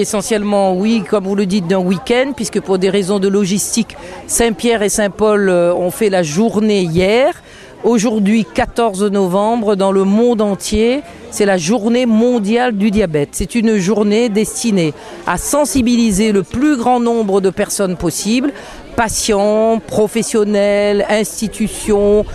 s'agit essentiellement, oui, comme vous le dites, d'un week-end, puisque pour des raisons de logistique, Saint-Pierre et Saint-Paul ont fait la journée hier. Aujourd'hui, 14 novembre, dans le monde entier, c'est la journée mondiale du diabète. C'est une journée destinée à sensibiliser le plus grand nombre de personnes possible, patients, professionnels, institutions,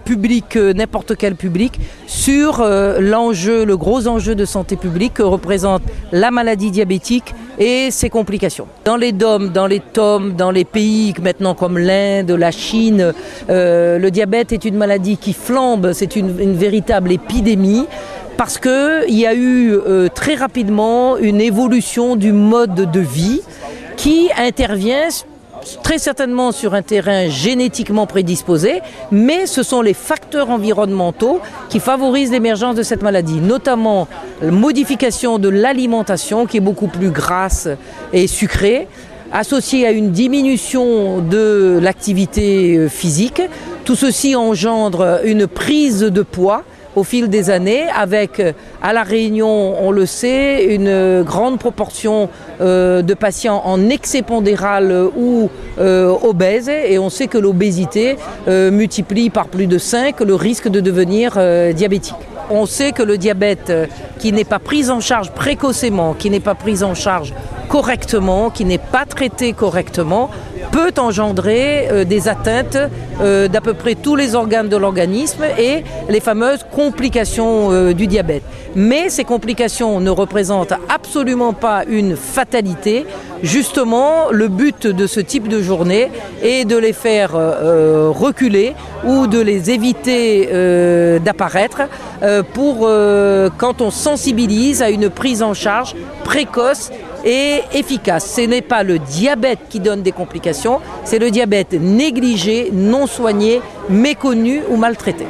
publics, n'importe quel public, sur l'enjeu, le gros enjeu de santé publique que représente la maladie diabétique et ses complications. Dans les DOM, dans les TOM, dans les pays maintenant comme l'Inde, la Chine, le diabète est une maladie qui flambe, c'est une véritable épidémie. Parce qu'il y a eu très rapidement une évolution du mode de vie qui intervient très certainement sur un terrain génétiquement prédisposé, mais ce sont les facteurs environnementaux qui favorisent l'émergence de cette maladie, notamment la modification de l'alimentation qui est beaucoup plus grasse et sucrée, associée à une diminution de l'activité physique. Tout ceci engendre une prise de poids au fil des années, avec à La Réunion, on le sait, une grande proportion de patients en excès pondéral ou obèses, et on sait que l'obésité multiplie par plus de 5 le risque de devenir diabétique. On sait que le diabète qui n'est pas pris en charge précocement, qui n'est pas pris en charge correctement, qui n'est pas traité correctement, peut engendrer des atteintes d'à peu près tous les organes de l'organisme et les fameuses complications du diabète. Mais ces complications ne représentent absolument pas une fatalité. Justement, le but de ce type de journée est de les faire reculer ou de les éviter d'apparaître pour quand on sensibilise à une prise en charge précoce et efficace. Ce n'est pas le diabète qui donne des complications, c'est le diabète négligé, non soigné, méconnu ou maltraité.